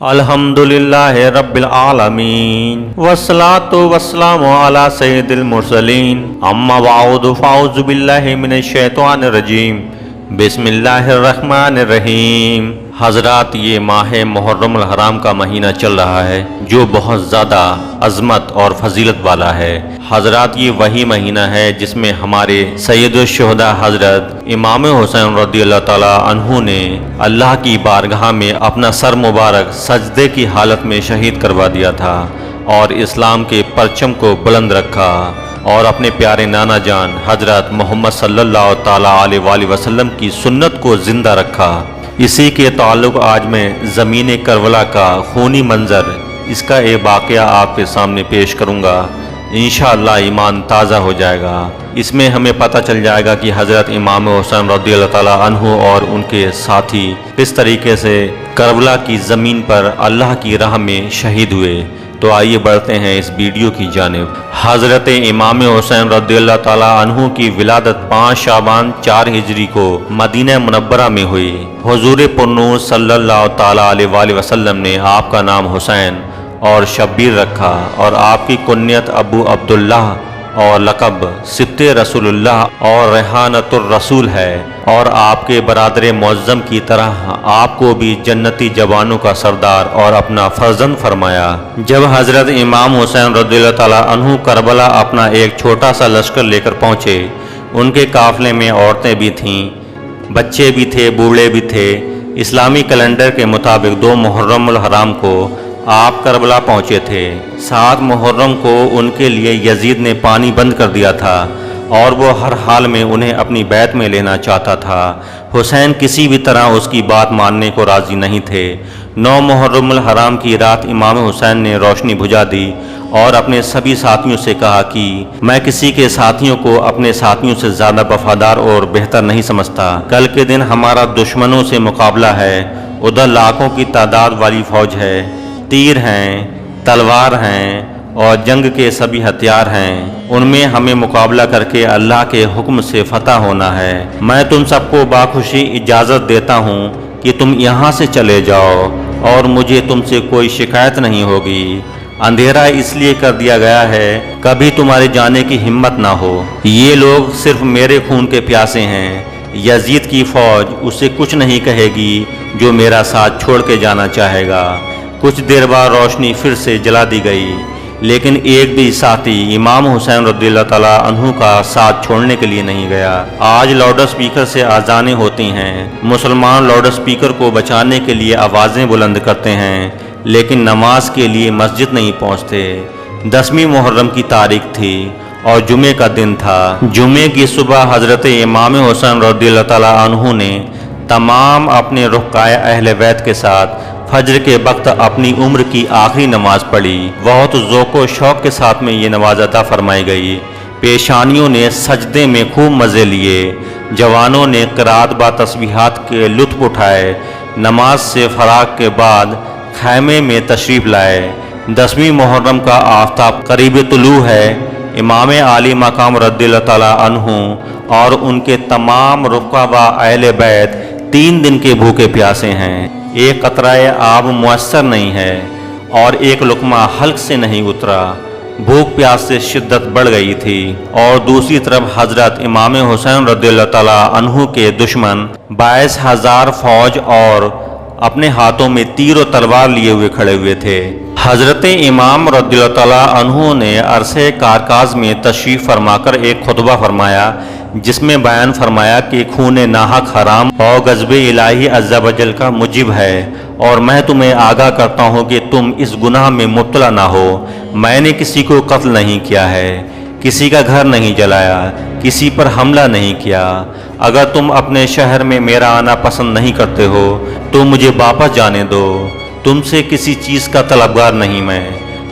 الحمدللہ رب العالمین والصلاة والسلام علی سید المرسلین اما بعد فاعوذ باللہ من الشیطان الرجیم بسم اللہ الرحمن الرحیم۔ حضرات، یہ ماہ محرم الحرام کا مہینہ چل رہا ہے جو بہت زیادہ عظمت اور فضیلت والا ہے۔ حضرات، یہ وہی مہینہ ہے جس میں ہمارے سید الشہداء حضرت امام حسین رضی اللہ تعالیٰ عنہ نے اللہ کی بارگاہ میں اپنا سر مبارک سجدے کی حالت میں شہید کروا دیا تھا اور اسلام کے پرچم کو بلند رکھا اور اپنے پیارے نانا جان حضرت محمد صلی اللہ تعالیٰ علیہ وآلہ وسلم کی سنت کو زندہ رکھا۔ اسی کے تعلق آج میں زمین کربلا کا خونی منظر، اس کا ایک واقعہ آپ کے سامنے پیش کروں گا۔ انشاءاللہ ایمان تازہ ہو جائے گا۔ اس میں ہمیں پتہ چل جائے گا کہ حضرت امام حسین رضی اللہ تعالیٰ عنہ اور ان کے ساتھی کس طریقے سے کربلا کی زمین پر اللہ کی راہ میں شہید ہوئے۔ تو آئیے بڑھتے ہیں اس ویڈیو کی جانب۔ حضرت امام حسین رضی اللہ تعالیٰ عنہ کی ولادت 5 شعبان 4 ہجری کو مدینہ منورہ میں ہوئی۔ حضور پرنور صلی اللہ تعالیٰ علیہ وآلہ وسلم نے آپ کا نام حسین اور شبیر رکھا اور آپ کی کنیت ابو عبداللہ اور لقب سبط رسول اللہ اور ریحانۃ الرسول ہے، اور آپ کے برادر معظم کی طرح آپ کو بھی جنتی جوانوں کا سردار اور اپنا فرزند فرمایا۔ جب حضرت امام حسین رضی اللہ تعالیٰ عنہ کربلا اپنا ایک چھوٹا سا لشکر لے کر پہنچے، ان کے قافلے میں عورتیں بھی تھیں، بچے بھی تھے، بوڑھے بھی تھے۔ اسلامی کیلنڈر کے مطابق 2 محرم الحرام کو آپ کربلا پہنچے تھے۔ 7 محرم کو ان کے لیے یزید نے پانی بند کر دیا تھا اور وہ ہر حال میں انہیں اپنی بیعت میں لینا چاہتا تھا۔ حسین کسی بھی طرح اس کی بات ماننے کو راضی نہیں تھے۔ 9 محرم الحرام کی رات امام حسین نے روشنی بجھا دی اور اپنے سبھی ساتھیوں سے کہا کہ میں کسی کے ساتھیوں کو اپنے ساتھیوں سے زیادہ وفادار اور بہتر نہیں سمجھتا۔ کل کے دن ہمارا دشمنوں سے مقابلہ ہے۔ ادھر لاکھوں کی تعداد والی فوج ہے، تیر ہیں، تلوار ہیں اور جنگ کے سبھی ہتھیار ہیں۔ ان میں ہمیں مقابلہ کر کے اللہ کے حکم سے فتح ہونا ہے۔ میں تم سب کو باخوشی اجازت دیتا ہوں کہ تم یہاں سے چلے جاؤ اور مجھے تم سے کوئی شکایت نہیں ہوگی۔ اندھیرا اس لیے کر دیا گیا ہے کبھی تمہارے جانے کی ہمت نہ ہو۔ یہ لوگ صرف میرے خون کے پیاسے ہیں۔ یزید کی فوج اسے کچھ نہیں کہے گی جو میرا ساتھ چھوڑ کے جانا چاہے گا۔ کچھ دیر بعد روشنی پھر سے جلا دی گئی، لیکن ایک بھی ساتھی امام حسین رضی اللہ تعالیٰ عنہ کا ساتھ چھوڑنے کے لیے نہیں گیا۔ آج لاؤڈ اسپیکر سے اذانیں ہوتی ہیں، مسلمان لاؤڈ اسپیکر کو بچانے کے لیے آوازیں بلند کرتے ہیں، لیکن نماز کے لیے مسجد نہیں پہنچتے۔ 10ویں محرم کی تاریخ تھی اور جمعے کا دن تھا۔ جمعے کی صبح حضرت امام حسین رضی اللہ تعالیٰ عنہ نے تمام اپنے رفقائے اہل بیت کے ساتھ فجر کے وقت اپنی عمر کی آخری نماز پڑھی۔ بہت ذوق و شوق کے ساتھ میں یہ نماز ادا فرمائی گئی۔ پیشانیوں نے سجدے میں خوب مزے لیے، جوانوں نے قرات با تسبیحات کے لطف اٹھائے۔ نماز سے فراغ کے بعد خیمے میں تشریف لائے۔ 10ویں محرم کا آفتاب قریب طلوع ہے۔ امام عالی مقام رضی اللہ تعالیٰ عنہ اور ان کے تمام رفقا و اہل بیت 3 دن کے بھوکے پیاسے ہیں۔ ایک قطرہ آب میسر نہیں ہے اور ایک لقمہ حلق سے نہیں اترا۔ بھوک پیاس سے شدت بڑھ گئی تھی، اور دوسری طرف حضرت امام حسین رضی اللہ تعالیٰ عنہ کے دشمن 22,000 فوج اور اپنے ہاتھوں میں تیر و تلوار لیے ہوئے کھڑے ہوئے تھے۔ حضرت امام رضی اللہ تعالیٰ عنہ نے عرصے کارکاز میں تشریف فرما کر ایک خطبہ فرمایا، جس میں بیان فرمایا کہ خون ناحق حرام اور غضب الہی عز و جل کا موجب ہے، اور میں تمہیں آگاہ کرتا ہوں کہ تم اس گناہ میں مبتلا نہ ہو۔ میں نے کسی کو قتل نہیں کیا ہے، کسی کا گھر نہیں جلایا، کسی پر حملہ نہیں کیا۔ اگر تم اپنے شہر میں میرا آنا پسند نہیں کرتے ہو تو مجھے واپس جانے دو۔ تم سے کسی چیز کا طلبگار نہیں میں،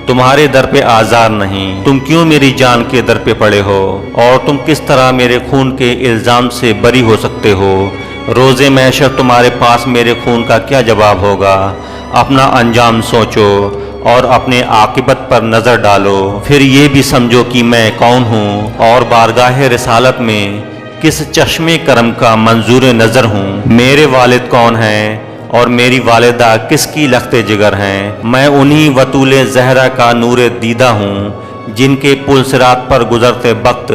تمہارے در پہ آزار نہیں۔ تم کیوں میری جان کے در پہ پڑے ہو، اور تم کس طرح میرے خون کے الزام سے بری ہو سکتے ہو؟ روز محشر تمہارے پاس میرے خون کا کیا جواب ہوگا؟ اپنا انجام سوچو اور اپنے عاقبت پر نظر ڈالو، پھر یہ بھی سمجھو کہ میں کون ہوں اور بارگاہ رسالت میں کس چشمے کرم کا منظور نظر ہوں۔ میرے والد کون ہیں اور میری والدہ کس کی لخت جگر ہیں؟ میں انہی وطول زہرا کا نور دیدہ ہوں جن کے پل صراط پر گزرتے وقت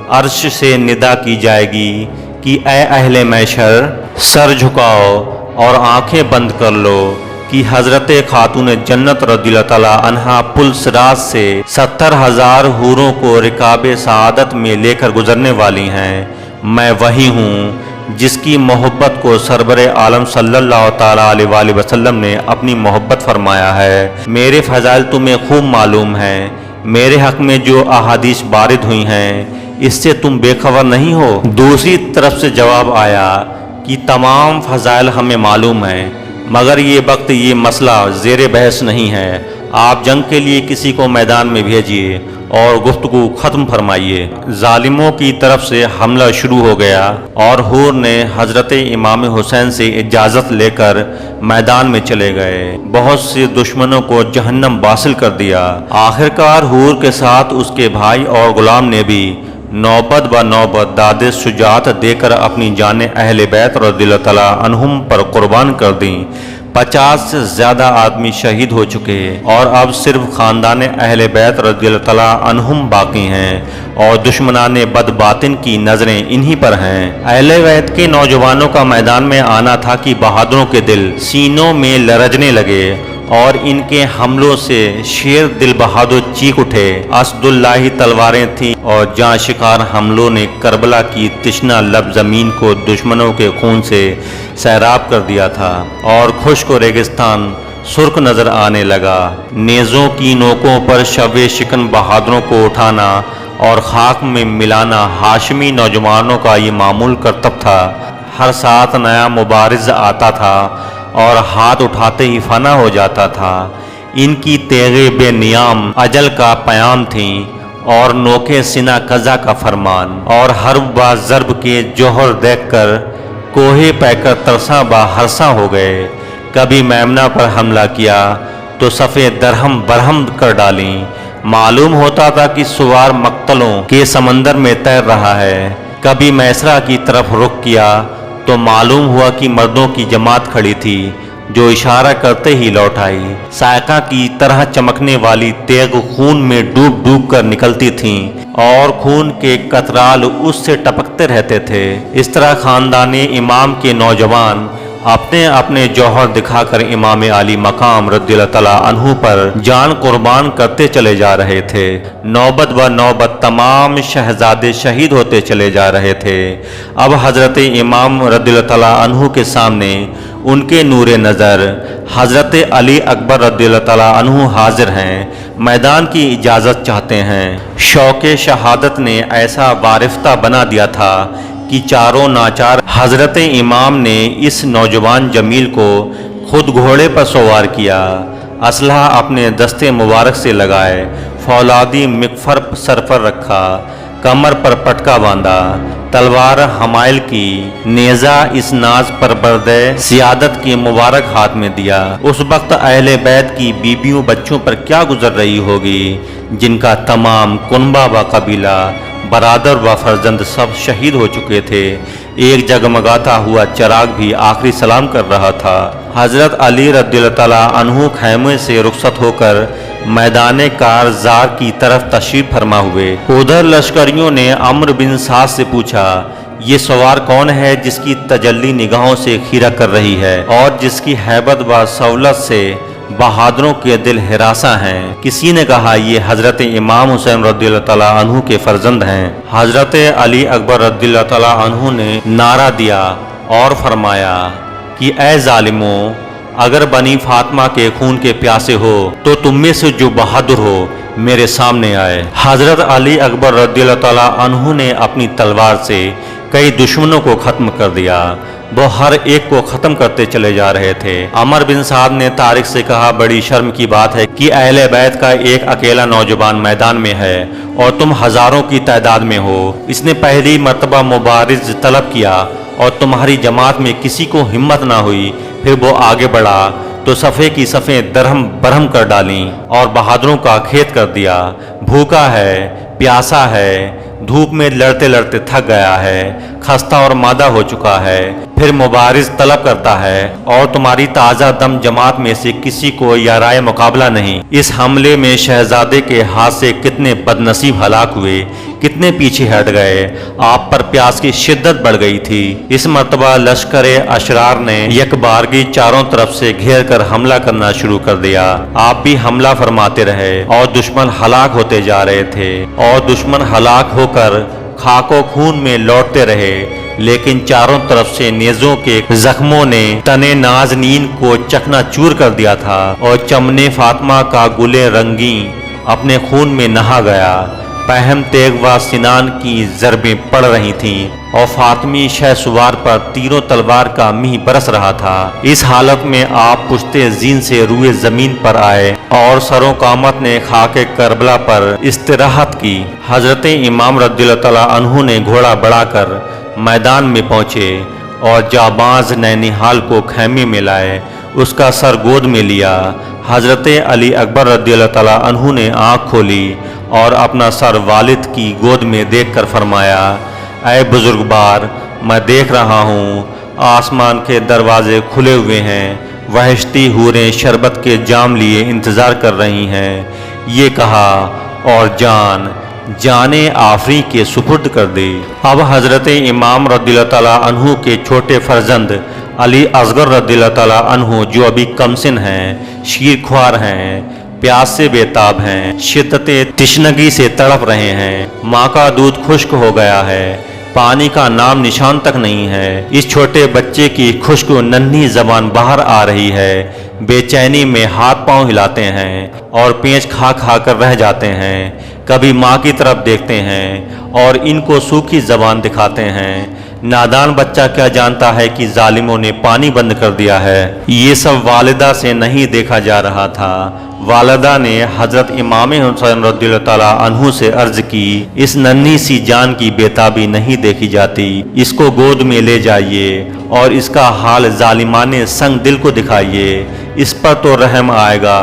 عرش سے ندا کی جائے گی کہ اے اہل محشر سر جھکاؤ اور آنکھیں بند کر لو کہ حضرت خاتون جنت رضی اللہ تعالیٰ عنہا پل صراط سے 70,000 حوروں کو رکاب سعادت میں لے کر گزرنے والی ہیں۔ میں وہی ہوں جس کی محبت کو سرور عالم صلی اللہ تعالیٰ علیہ وآلہ وسلم نے اپنی محبت فرمایا ہے۔ میرے فضائل تمہیں خوب معلوم ہیں، میرے حق میں جو احادیث وارد ہوئی ہیں اس سے تم بے خبر نہیں ہو؟ دوسری طرف سے جواب آیا کہ تمام فضائل ہمیں معلوم ہیں، مگر یہ وقت یہ مسئلہ زیر بحث نہیں ہے۔ آپ جنگ کے لیے کسی کو میدان میں بھیجیے اور گفتگو ختم فرمائیے۔ ظالموں کی طرف سے حملہ شروع ہو گیا اور حور نے حضرت امام حسین سے اجازت لے کر میدان میں چلے گئے۔ بہت سے دشمنوں کو جہنم واصل کر دیا۔ آخرکار حور کے ساتھ اس کے بھائی اور غلام نے بھی نوبت ب نوبت داد شجاعت دے کر اپنی جانیں اہل بیت رضی اللہ تعالیٰ عنہم پر قربان کر دیں۔ 50 سے زیادہ آدمی شہید ہو چکے اور اب صرف خاندان اہل بیت رضی اللہ تعالیٰ عنہم باقی ہیں اور دشمنان بد باطن کی نظریں انہی پر ہیں۔ اہل بیت کے نوجوانوں کا میدان میں آنا تھا کہ بہادروں کے دل سینوں میں لرزنے لگے اور ان کے حملوں سے شیر دل بہادر چیخ اٹھے۔ اسد اللہ تلواریں تھیں اور جاں شکار حملوں نے کربلا کی تشنہ لب زمین کو دشمنوں کے خون سے سیراب کر دیا تھا اور خشک و ریگستان سرخ نظر آنے لگا۔ نیزوں کی نوکوں پر شب شکن بہادروں کو اٹھانا اور خاک میں ملانا ہاشمی نوجوانوں کا یہ معمول کرتب تھا۔ ہر ساتھ نیا مبارز آتا تھا اور ہاتھ اٹھاتے ہی فنا ہو جاتا تھا۔ ان کی تیغیں بے نیام اجل کا پیام تھیں اور نوکے سنا قضا کا فرمان، اور ہر با ضرب کے جوہر دیکھ کر کوہ پیکر ترساں با ہرساں ہو گئے۔ کبھی میمنہ پر حملہ کیا تو صفیں درہم برہم کر ڈالیں۔ معلوم ہوتا تھا کہ سوار مقتلوں کے سمندر میں تیر رہا ہے۔ کبھی میسرہ کی طرف رخ کیا تو معلوم ہوا کہ مردوں کی جماعت کھڑی تھی جو اشارہ کرتے ہی لوٹ آئی۔ سائقہ کی طرح چمکنے والی تیغ خون میں ڈوب ڈوب کر نکلتی تھیں اور خون کے قطرال اس سے ٹپکتے رہتے تھے۔ اس طرح خاندان امام کے نوجوان اپنے اپنے جوہر دکھا کر امام علی مقام رضی اللہ تعالیٰ عنہ پر جان قربان کرتے چلے جا رہے تھے۔ نوبت و نوبت تمام شہزادے شہید ہوتے چلے جا رہے تھے۔ اب حضرت امام رضی اللہ تعالیٰ عنہ کے سامنے ان کے نور نظر حضرت علی اکبر رضی اللہ تعالیٰ عنہ حاضر ہیں، میدان کی اجازت چاہتے ہیں۔ شوق شہادت نے ایسا وارفتہ بنا دیا تھا کہ چاروں ناچار حضرت امام نے اس نوجوان جمیل کو خود گھوڑے پر سوار کیا، اسلحہ اپنے دستے مبارک سے لگائے، فولادی مغفر سر پر رکھا، کمر پر پٹکا باندھا، تلوار حمائل کی، نیزہ اس ناز پر بردے سیادت کے مبارک ہاتھ میں دیا۔ اس وقت اہل بیت کی بیبیوں بچوں پر کیا گزر رہی ہوگی جن کا تمام کنبہ و قبیلہ برادر و فرزند سب شہید ہو چکے تھے۔ ایک جگمگاتا ہوا چراغ بھی آخری سلام کر رہا تھا۔ حضرت علی رضی اللہ تعالیٰ عنہ خیمے سے رخصت ہو کر میدان کارزار کی طرف تشریف فرما ہوئے۔ ادھر لشکریوں نے عمرو بن سعد سے پوچھا، یہ سوار کون ہے جس کی تجلی نگاہوں سے خیرہ کر رہی ہے اور جس کی ہیبت و سہولت سے بہادروں کے دل ہراساں ہیں؟ کسی نے کہا، یہ حضرت امام حسین رضی اللہ تعالیٰ عنہ کے فرزند ہیں۔ حضرت علی اکبر رضی اللہ تعالیٰ عنہ نے نعرہ دیا اور فرمایا کہ اے ظالموں، اگر بنی فاطمہ کے خون کے پیاسے ہو تو تم میں سے جو بہادر ہو میرے سامنے آئے۔ حضرت علی اکبر رضی اللہ تعالیٰ عنہ نے اپنی تلوار سے کئی دشمنوں کو ختم کر دیا۔ وہ ہر ایک کو ختم کرتے چلے جا رہے تھے۔ عمر بن سعد نے طارق سے کہا، بڑی شرم کی بات ہے کہ اہل بیت کا ایک اکیلا نوجوان میدان میں ہے اور تم ہزاروں کی تعداد میں ہو۔ اس نے پہلی مرتبہ مبارز طلب کیا اور تمہاری جماعت میں کسی کو ہمت نہ ہوئی۔ پھر وہ آگے بڑھا تو صفے کی صفیں درہم برہم کر ڈالیں اور بہادروں کا کھیت کر دیا۔ بھوکا ہے، پیاسا ہے، دھوپ میں لڑتے لڑتے تھک گیا ہے، خستہ اور مادہ ہو چکا ہے، پھر مبارز طلب کرتا ہے اور تمہاری تازہ دم جماعت میں سے کسی کو یارائے مقابلہ نہیں۔ اس حملے میں شہزادے کے ہاتھ سے کتنے بد نصیب ہلاک ہوئے، کتنے پیچھے ہٹ گئے۔ آپ پر پیاس کی شدت بڑھ گئی تھی۔ اس مرتبہ لشکر اشرار نے یکبارگی چاروں طرف سے گھیر کر حملہ کرنا شروع کر دیا۔ آپ بھی حملہ فرماتے رہے اور دشمن ہلاک ہوتے جا رہے تھے اور دشمن ہلاک ہو کر خاک و خون میں لوٹتے رہے، لیکن چاروں طرف سے نیزوں کے زخموں نے تنے نازنین کو چکنا چور کر دیا تھا اور چمنے فاطمہ کا گلے رنگی اپنے خون میں نہا گیا۔ پہم تیغ و سنان کی ضربیں پڑ رہی تھیں اور فاطمی شہ سوار پر تیروں تلوار کا مہ برس رہا تھا۔ اس حالت میں آپ پشتے زین سے روئے زمین پر آئے اور سر و قامت نے خاک کربلا پر استراحت کی۔ حضرت امام رضی اللہ تعالیٰ عنہ نے گھوڑا بڑھا کر میدان میں پہنچے اور جاباز نینیحال کو خیمے میں لائے، اس کا سر گود میں لیا۔ حضرت علی اکبر رضی اللہ تعالیٰ عنہ نے آنکھ کھولی اور اپنا سر والد کی گود میں دیکھ کر فرمایا، اے بزرگوار، میں دیکھ رہا ہوں آسمان کے دروازے کھلے ہوئے ہیں، وحشتی حوریں شربت کے جام لیے انتظار کر رہی ہیں۔ یہ کہا اور جان آفری کے سپرد کر دی۔ اب حضرت امام رضی اللہ تعالیٰ عنہ کے چھوٹے فرزند علی اصغر رضی اللہ تعالیٰ عنہ، جو ابھی کمسن ہیں، شیر خوار ہیں، پیاس سے بےتاب ہیں، شدت تشنگی سے تڑپ رہے ہیں، ماں کا دودھ خشک ہو گیا ہے، پانی کا نام نشان تک نہیں ہے۔ اس چھوٹے بچے کی خشک ننھی زبان باہر آ رہی ہے، بے چینی میں ہاتھ پاؤں ہلاتے ہیں اور پینچ کھا کھا کر رہ جاتے ہیں۔ کبھی ماں کی طرف دیکھتے ہیں اور ان کو سوکھی زبان دکھاتے ہیں۔ نادان بچہ کیا جانتا ہے کہ ظالموں نے پانی بند کر دیا ہے۔ یہ سب والدہ سے نہیں دیکھا جا رہا تھا۔ والدہ نے حضرت امام حسین رضی اللہ تعالیٰ عنہ سے عرض کی، اس ننھی سی جان کی بےتابی نہیں دیکھی جاتی، اس کو گود میں لے جائیے اور اس کا حال ظالمانے سنگ دل کو دکھائیے، اس پر تو رحم آئے گا،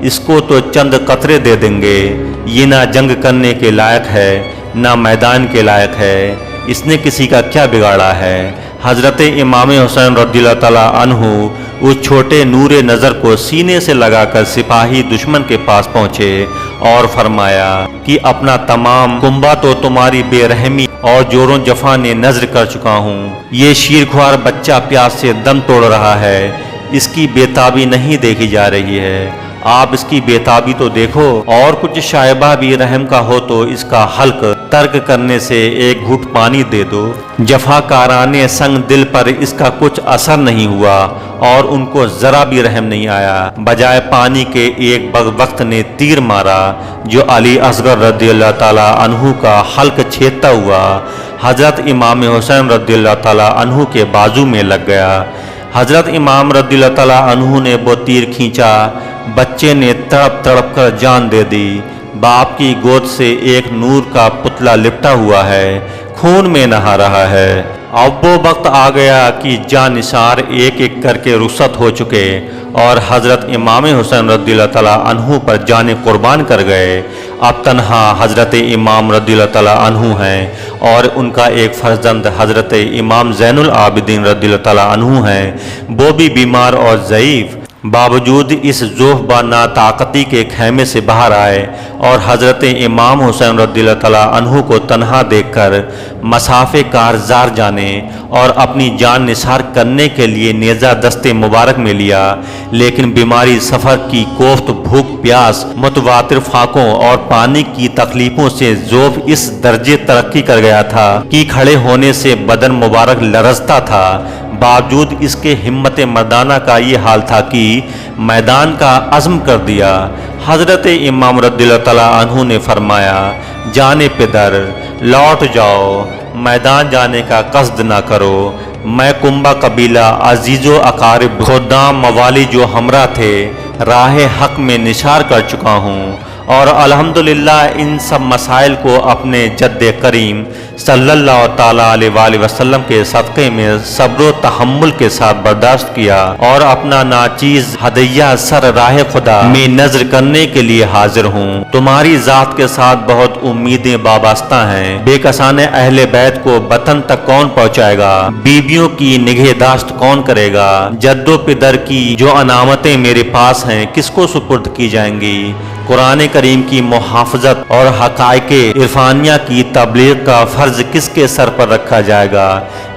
اس کو تو چند قطرے دے دیں گے، یہ نہ جنگ کرنے کے لائق ہے نہ میدان کے لائق ہے، اس نے کسی کا کیا بگاڑا ہے۔ حضرت امام حسین رضی اللہ تعالیٰ عنہ اس چھوٹے نور نظر کو سینے سے لگا کر سپاہی دشمن کے پاس پہنچے اور فرمایا کہ اپنا تمام کنبہ تو تمہاری بے رحمی اور جوروں جفا نے نظر کر چکا ہوں۔ یہ شیرخوار بچہ پیاس سے دم توڑ رہا ہے، اس کی بےتابی نہیں دیکھی جا رہی ہے، آپ اس کی بےتابی تو دیکھو، اور کچھ شائبہ بھی رحم کا ہو تو اس کا حلق ترک کرنے سے ایک گھٹ پانی دے دو۔ جفا کارانے سنگ دل پر اس کا کچھ اثر نہیں ہوا اور ان کو ذرا بھی رحم نہیں آیا، بجائے پانی کے ایک بدبخت نے تیر مارا جو علی اصغر رضی اللہ تعالیٰ عنہ کا حلق چھیدتا ہوا حضرت امام حسین رضی اللہ تعالیٰ عنہ کے بازو میں لگ گیا۔ حضرت امام رضی اللہ تعالیٰ عنہ نے وہ تیر کھینچا، بچے نے تڑپ تڑپ کر جان دے دی۔ باپ کی گود سے ایک نور کا پتلا لپٹا ہوا ہے، خون میں نہا رہا ہے۔ اب وہ وقت آ گیا کہ جاں نثار ایک ایک کر کے رخصت ہو چکے اور حضرت امام حسین رضی اللہ تعالیٰ عنہ پر جان قربان کر گئے۔ اب تنہا حضرت امام رضی اللہ تعالیٰ عنہ ہیں اور ان کا ایک فرزند حضرت امام زین العابدین رضی اللہ تعالیٰ عنہ ہیں، وہ بھی بیمار اور ضعیف، باوجود اس ذوف با ناطاقتی کے خیمے سے باہر آئے اور حضرت امام حسین رضی اللہ تعالیٰ عنہ کو تنہا دیکھ کر مسافے کارزار جانے اور اپنی جان نثار کرنے کے لیے نیزہ دست مبارک میں لیا، لیکن بیماری، سفر کی کوفت، بھوک پیاس، متواتر فاقوں اور پانی کی تکلیفوں سے ذوف اس درجے ترقی کر گیا تھا کہ کھڑے ہونے سے بدن مبارک لرزتا تھا۔ باوجود اس کے ہمت مردانہ کا یہ حال تھا کہ میدان کا عزم کر دیا۔ حضرت امام رضی اللہ تعالیٰ عنہ نے فرمایا، جانے پدر لوٹ جاؤ، میدان جانے کا قصد نہ کرو، میں کنبہ قبیلہ، عزیز و اقارب، خدام، موالی جو ہمراہ تھے، راہ حق میں نثار کر چکا ہوں اور الحمدللہ ان سب مسائل کو اپنے جد کریم صلی اللہ تعالیٰ علیہ وآلہ وسلم کے صدقے میں صبر و تحمل کے ساتھ برداشت کیا اور اپنا ناچیز ہدیہ سر راہ خدا میں نظر کرنے کے لیے حاضر ہوں۔ تمہاری ذات کے ساتھ بہت امیدیں وابستہ ہیں۔ بے کسان اہل بیت کو وطن تک کون پہنچائے گا؟ بیویوں کی نگہداشت کون کرے گا؟ جد و پدر کی جو علامتیں میرے پاس ہیں کس کو سپرد کی جائیں گی؟ قرآن کریم کی محافظت اور حقائق عرفانیہ کی تبلیغ کا فرض کس کے سر پر رکھا جائے گا؟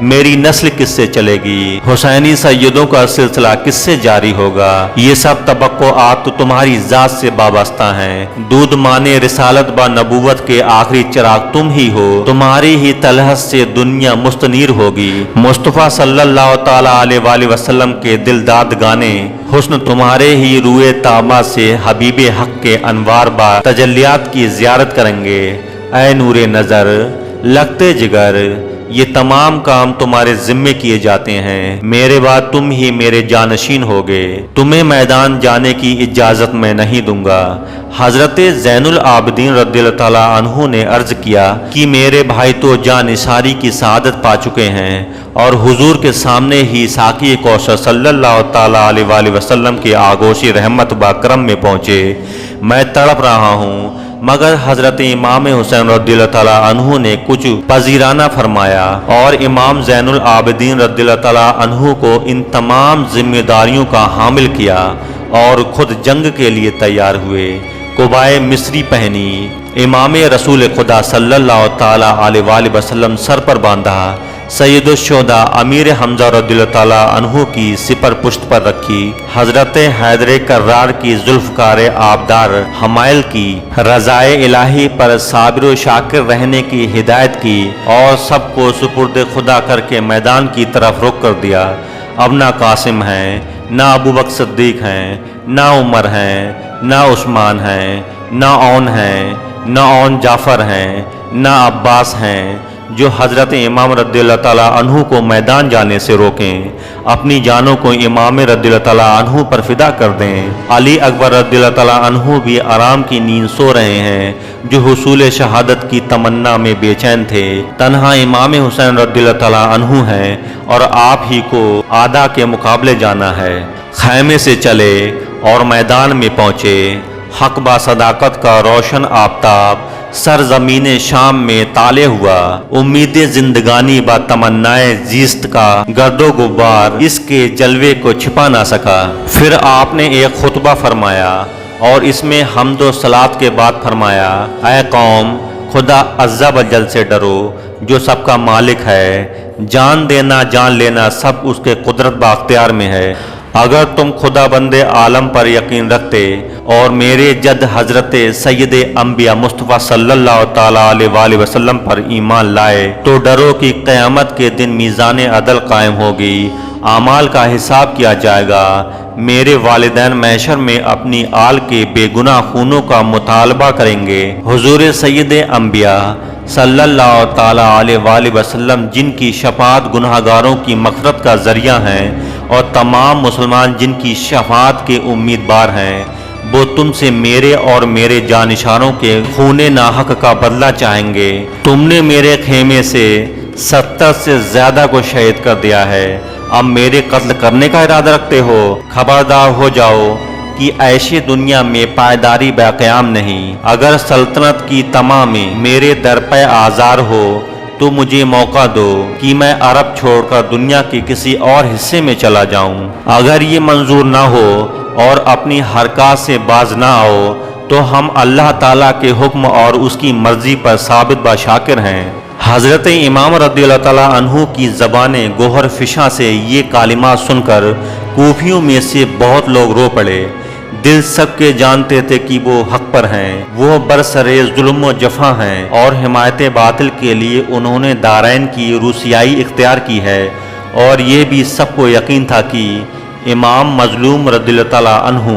میری نسل کس سے چلے گی؟ حسینی سیدوں کا سلسلہ کس سے جاری ہوگا؟ یہ سب توقعات تو تمہاری ذات سے وابستہ ہیں۔ دودھ مانے رسالت با نبوت کے آخری چراغ تم ہی ہو، تمہاری ہی تلحظ سے دنیا مستنیر ہوگی۔ مصطفیٰ صلی اللہ تعالیٰ علیہ وآلہ وسلم کے دلداد گانے حسن تمہارے ہی روئے تابہ سے حبیب حق کے انوار با تجلیات کی زیارت کریں گے۔ اے نور نظر، لگتے جگر، یہ تمام کام تمہارے ذمے کیے جاتے ہیں۔ میرے بعد تم ہی میرے جانشین ہوگے، تمہیں میدان جانے کی اجازت میں نہیں دوں گا۔ حضرت زین العابدین رضی اللہ تعالیٰ عنہ نے عرض کیا کہ میرے بھائی تو جان نثاری کی سعادت پا چکے ہیں اور حضور کے سامنے ہی ساقی کوثر صلی اللہ تعالیٰ علیہ وآلہ وسلم کے آغوش رحمت با کرم میں پہنچے۔ میں تڑپ رہا ہوں، مگر حضرت امام حسین رضی اللہ تعالیٰ عنہ نے کچھ پذیرانہ فرمایا اور امام زین العابدین رضی اللہ تعالیٰ عنہ کو ان تمام ذمہ داریوں کا حامل کیا اور خود جنگ کے لیے تیار ہوئے۔ قبائے مصری پہنی، امام رسول خدا صلی اللہ تعالیٰ علیہ وآلہ وسلم سر پر باندھا، سید الشہداء امیر حمزہ رضی اللہ تعالیٰ عنہ کی سپر پشت پر رکھی، حضرت حیدر کرار کی ذوالفقار آبدار حمائل کی رضائے الہی پر صابر و شاکر رہنے کی ہدایت کی اور سب کو سپرد خدا کر کے میدان کی طرف رخ کر دیا۔ اب نہ قاسم ہیں، نہ ابو بکر صدیق ہیں، نہ عمر ہیں، نہ عثمان ہیں، نہ اون ہیں، نہ اون جعفر ہیں، نہ عباس ہیں جو حضرت امام رضی اللہ تعالیٰ عنہ کو میدان جانے سے روکیں۔ اپنی جانوں کو امام رضی اللہ تعالیٰ عنہ پر فدا کر دیں۔ علی اکبر رضی اللہ تعالیٰ عنہ بھی آرام کی نیند سو رہے ہیں جو حصول شہادت کی تمنا میں بے چین تھے۔ تنہا امام حسین رضی اللہ تعالیٰ عنہ ہیں اور آپ ہی کو اعداء کے مقابلے جانا ہے۔ خیمے سے چلے اور میدان میں پہنچے، حق با صداقت کا روشن آفتاب سرزمین شام میں طالع ہوا، امید زندگانی با تمنائے زیست کا گرد و غبار اس کے جلوے کو چھپا نہ سکا۔ پھر آپ نے ایک خطبہ فرمایا اور اس میں حمد و صلات کے بعد فرمایا، اے قوم، خدا عز و جل سے ڈرو جو سب کا مالک ہے، جان دینا جان لینا سب اس کے قدرت با اختیار میں ہے۔ اگر تم خدا بند عالم پر یقین رکھتے اور میرے جد حضرت سید انبیاء مصطفیٰ صلی اللہ تعالیٰ علیہ وآلہ وسلم پر ایمان لائے تو ڈرو کہ قیامت کے دن میزان عدل قائم ہوگی، اعمال کا حساب کیا جائے گا۔ میرے والدین محشر میں اپنی آل کے بے گناہ خونوں کا مطالبہ کریں گے۔ حضور سید انبیاء صلی اللہ تعالیٰ علیہ وآلہ وسلم جن کی شفاعت گناہگاروں کی مغفرت کا ذریعہ ہیں اور تمام مسلمان جن کی شفاعت کے امیدوار ہیں، وہ تم سے میرے اور میرے جانشانوں کے خون ناحق کا بدلہ چاہیں گے۔ تم نے میرے خیمے سے 70 سے زیادہ کو شہید کر دیا ہے، اب میرے قتل کرنے کا ارادہ رکھتے ہو؟ خبردار ہو جاؤ کہ ایشی دنیا میں پائیداری باقیام نہیں۔ اگر سلطنت کی تمامی میرے در پہ آزار ہو تو مجھے موقع دو کہ میں عرب چھوڑ کر دنیا کے کسی اور حصے میں چلا جاؤں۔ اگر یہ منظور نہ ہو اور اپنی حرکات سے باز نہ آؤ تو ہم اللہ تعالیٰ کے حکم اور اس کی مرضی پر ثابت با شاکر ہیں۔ حضرت امام رضی اللہ تعالیٰ عنہ کی زبان گوہر فشاں سے یہ کلمات سن کر کوفیوں میں سے بہت لوگ رو پڑے۔ دل سب کے جانتے تھے کہ وہ حق پر ہیں، وہ برسر ظلم و جفا ہیں اور حمایت باطل کے لیے انہوں نے دارین کی روسیائی اختیار کی ہے، اور یہ بھی سب کو یقین تھا کہ امام مظلوم رضی اللہ تعالیٰ عنہ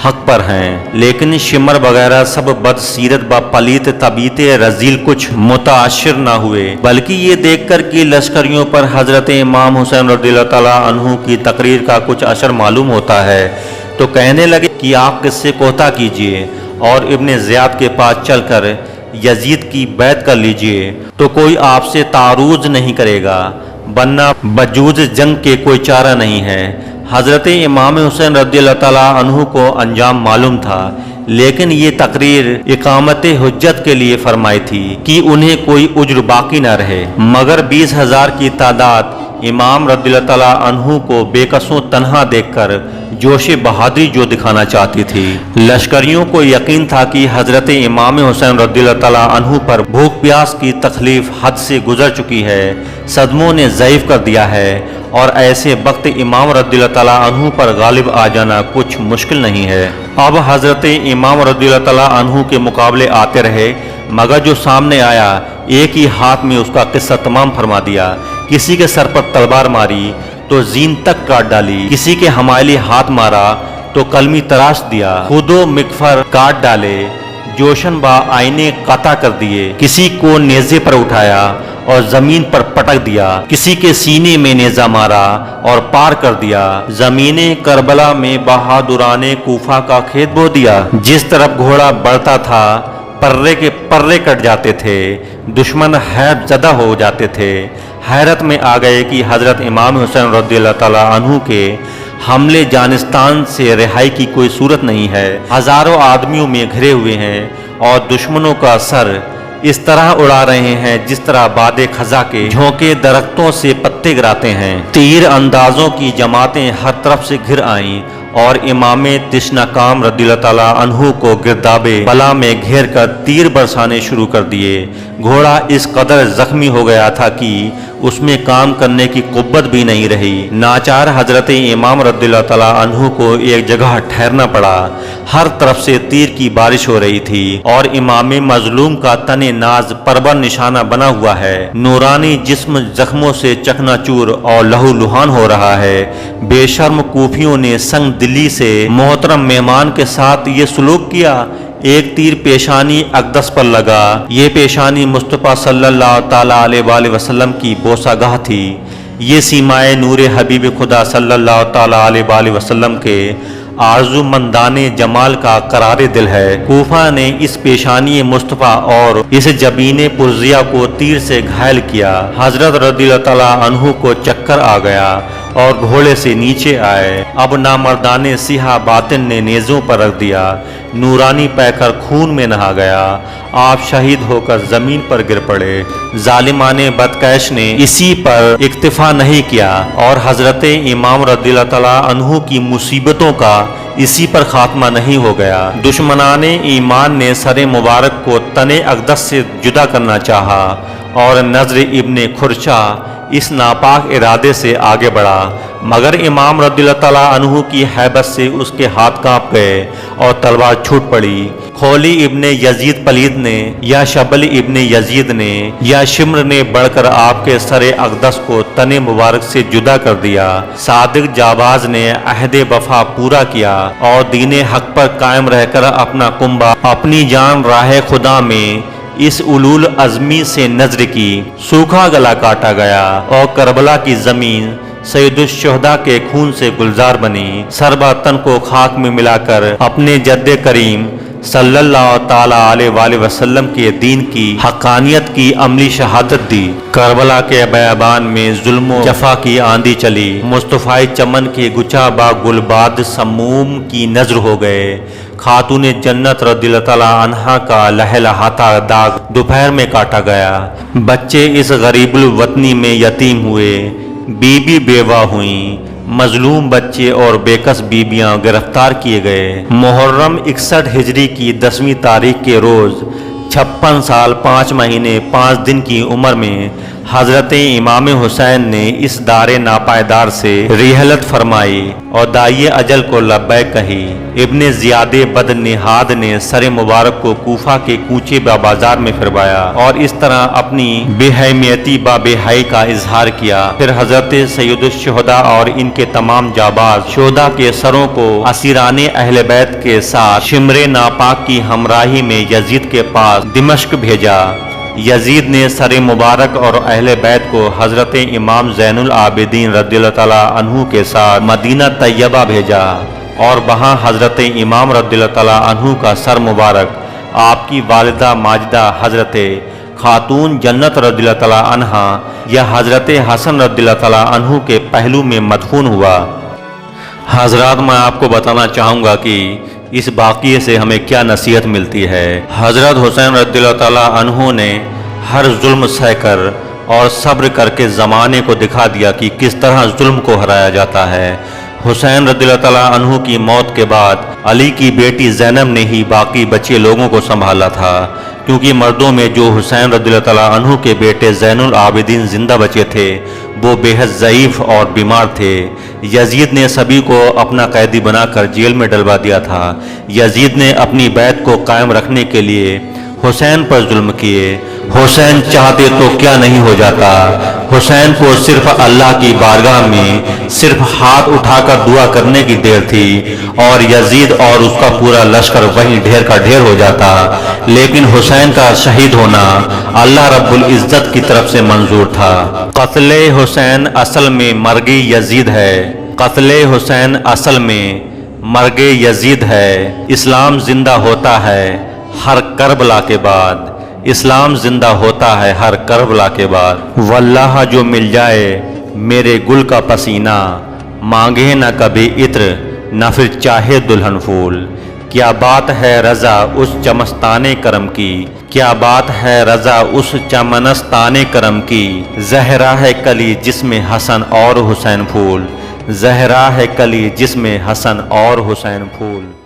حق پر ہیں۔ لیکن شمر وغیرہ سب بد سیرت با پلیت طبیعت رذیل کچھ متاثر نہ ہوئے، بلکہ یہ دیکھ کر کہ لشکریوں پر حضرت امام حسین رضی اللہ تعالیٰ عنہ کی تقریر کا کچھ اثر معلوم ہوتا ہے تو کہنے لگے کہ آپ کس سے کوتا کیجئے اور ابن زیاد کے پاس چل کر یزید کی بیعت کر لیجئے تو کوئی آپ سے تعارض نہیں کرے گا، ورنہ بجوز جنگ کے کوئی چارہ نہیں ہے۔ حضرت امام حسین رضی اللہ تعالیٰ عنہ کو انجام معلوم تھا، لیکن یہ تقریر اقامت حجت کے لیے فرمائی تھی کہ انہیں کوئی عذر باقی نہ رہے، مگر 20,000 کی تعداد امام رضی اللہ تعالیٰ عنہ کو بے کسوں تنہا دیکھ کر جوش بہادری جو دکھانا چاہتی تھی۔ لشکریوں کو یقین تھا کہ حضرت امام حسین رضی اللہ تعالیٰ عنہ پر بھوک پیاس کی تکلیف حد سے گزر چکی ہے، صدموں نے ضعیف کر دیا ہے، اور ایسے وقت امام رضی اللہ تعالیٰ عنہ پر غالب آ جانا کچھ مشکل نہیں ہے۔ اب حضرت امام رضی اللہ تعالیٰ عنہ کے مقابلے آتے رہے، مگر جو سامنے آیا ایک ہی ہاتھ میں اس کا قصہ تمام فرما دیا۔ کسی کے سر پر تلوار ماری تو زین تک کاٹ ڈالی، کسی کے حمائلی ہاتھ مارا تو کلمی تراش دیا، خود و مغفر کاٹ ڈالے، جوشن با آئینے قطع کر دیے، کسی کو نیزے پر اٹھایا اور زمین پر پٹک دیا، کسی کے سینے میں نیزہ مارا اور پار کر دیا، زمین کربلا میں بہادران کوفہ کا کھیت بو دیا۔ جس طرف گھوڑا بڑھتا تھا پرے کے پرے کٹ جاتے تھے، دشمن حیرت زدہ ہو جاتے تھے، حیرت میں آ گئے کہ حضرت امام حسین رضی اللہ تعالیٰ عنہ کے حملے جانستان سے رہائی کی کوئی صورت نہیں ہے، ہزاروں آدمیوں میں گھرے ہوئے ہیں اور دشمنوں کا سر اس طرح اڑا رہے ہیں جس طرح باد خزاں کے جھونکے درختوں سے پتے گراتے ہیں۔ تیر اندازوں کی جماعتیں ہر طرف سے گھر آئیں اور امام تشنکام رضی اللہ تعالیٰ عنہ کو گرداب بلا میں گھیر کر تیر برسانے شروع کر دیے۔ گھوڑا اس قدر زخمی ہو گیا تھا کہ اس میں کام کرنے کی قوت بھی نہیں رہی۔ ناچار حضرت امام رضی اللہ تعالیٰ عنہ کو ایک جگہ ٹھہرنا پڑا۔ ہر طرف سے تیر کی بارش ہو رہی تھی اور امام مظلوم کا تن ناز پربر نشانہ بنا ہوا ہے، نورانی جسم زخموں سے چکنا چور اور لہو لہان ہو رہا ہے۔ بے شرم کوفیوں نے سنگ دلی سے محترم مہمان کے ساتھ یہ سلوک کیا۔ ایک تیر پیشانی اقدس پر لگا، یہ پیشانی مصطفیٰ صلی اللہ تعالیٰ علیہ وآلہ وسلم کی بوسہ گاہ تھی، یہ سیمائے نور حبیب خدا صلی اللہ تعالیٰ علیہ وآلہ وسلم کے آرزو مندان جمال کا قرار دل ہے۔ کوفہ نے اس پیشانی مصطفیٰ اور اس جبین پرزیہ کو تیر سے گھائل کیا۔ حضرت رضی اللہ تعالیٰ عنہ کو چکر آ گیا اور گھوڑے سے نیچے آئے۔ اب نامردان سیاہ باطن نے نیزوں پر رکھ دیا، نورانی پیکر خون میں نہا گیا، آپ شہید ہو کر زمین پر گر پڑے۔ ظالمان بدکش نے اسی پر اکتفا نہیں کیا اور حضرت امام رضی اللہ تعالیٰ عنہ کی مصیبتوں کا اسی پر خاتمہ نہیں ہو گیا۔ دشمنان ایمان نے سر مبارک کو تن اقدس سے جدا کرنا چاہا اور نظر ابن خرشہ اس ناپاک ارادے سے آگے بڑھا، مگر امام رضی اللہ تعالیٰ عنہ کی ہیبت سے اس کے ہاتھ کانپ گئے اور تلوار چھوٹ پڑی۔ خولی ابن یزید پلید نے یا شبل ابن یزید نے یا شمر نے بڑھ کر آپ کے سر اقدس کو تن مبارک سے جدا کر دیا۔ صادق جاباز نے عہد وفا پورا کیا اور دین حق پر قائم رہ کر اپنا کنبہ اپنی جان راہ خدا میں اس علول عظمی سے نظر کی، سوکھا گلا کاٹا گیا اور کربلا کی زمین سید الشہداء کے خون سے گلزار بنی۔ سربا تن کو خاک میں ملا کر اپنے جد کریم صلی اللہ تعالیٰ علیہ وآلہ وسلم کے دین کی حقانیت کی عملی شہادت دی۔ کربلا کے بیابان میں ظلم و جفا کی آندھی چلی، مصطفیٰ چمن کے گچا با گلباد سموم کی نظر ہو گئے۔ خاتون جنت رضی اللہ تعالیٰ عنہا کا لہلہاتا داغ دوپہر میں کاٹا گیا۔ بچے اس غریب الوطنی میں یتیم ہوئے، بیوی بیوہ ہوئیں، مظلوم بچے اور بےکس بیبیاں گرفتار کیے گئے۔ محرم 61 ہجری کی 10ویں تاریخ کے روز 56 سال 5 مہینے 5 دن کی عمر میں حضرت امام حسین نے اس دار ناپائیدار سے رحلت فرمائی اور داعی اجل کو لبیک کہی۔ ابن زیاد بد نہاد نے سر مبارک کو کوفہ کے کوچے بازار میں پھروایا اور اس طرح اپنی بے حیمیتی با بے حیائی کا اظہار کیا۔ پھر حضرت سید الشہداء اور ان کے تمام جاباز شہداء کے سروں کو اسیران اہل بیت کے ساتھ شمر ناپاک کی ہمراہی میں یزید کے پاس دمشق بھیجا۔ یزید نے سر مبارک اور اہل بیت کو حضرت امام زین العابدین رضی اللہ تعالیٰ عنہ کے ساتھ مدینہ طیبہ بھیجا۔ اور وہاں حضرت امام رضی اللہ تعالیٰ عنہ کا سر مبارک آپ کی والدہ ماجدہ حضرت خاتون جنت رضی اللہ تعالیٰ عنہا یا حضرت حسن رضی اللہ تعالیٰ عنہ کے پہلو میں مدفون ہوا۔ حضرات، میں آپ کو بتانا چاہوں گا کہ اس واقعے سے ہمیں کیا نصیحت ملتی ہے۔ حضرت حسین رضی اللہ تعالیٰ عنہ نے ہر ظلم سہ کر اور صبر کر کے زمانے کو دکھا دیا کہ کس طرح ظلم کو ہرایا جاتا ہے۔ حسین رضی اللہ تعالیٰ عنہ کی موت کے بعد علی کی بیٹی زینب نے ہی باقی بچے لوگوں کو سنبھالا تھا، کیونکہ مردوں میں جو حسین رضی اللہ تعالیٰ عنہ کے بیٹے زین العابدین زندہ بچے تھے وہ بے حد ضعیف اور بیمار تھے۔ یزید نے سبھی کو اپنا قیدی بنا کر جیل میں ڈلوا دیا تھا۔ یزید نے اپنی بیعت کو قائم رکھنے کے لیے حسین پر ظلم کیے۔ حسین چاہتے تو کیا نہیں ہو جاتا۔ حسین کو صرف اللہ کی بارگاہ میں صرف ہاتھ اٹھا کر دعا کرنے کی دیر تھی اور یزید اور اس کا پورا لشکر وہیں ڈھیر کا ڈھیر ہو جاتا، لیکن حسین کا شہید ہونا اللہ رب العزت کی طرف سے منظور تھا۔ قتل حسین اصل میں مرگ یزید ہے۔ قتل حسین اصل میں مرگ یزید ہے۔ اسلام زندہ ہوتا ہے ہر کربلا کے بعد۔ اسلام زندہ ہوتا ہے ہر کربلا کے بعد۔ واللہ جو مل جائے میرے گل کا پسینہ، مانگے نہ کبھی عطر نہ پھر چاہے دلہن پھول۔ کیا بات ہے رضا اس چمستانے کرم کی، کیا بات ہے رضا اس چمنستانے کرم کی۔ زہرا ہے کلی جس میں حسن اور حسین پھول، زہرا ہے کلی جس میں حسن اور حسین پھول۔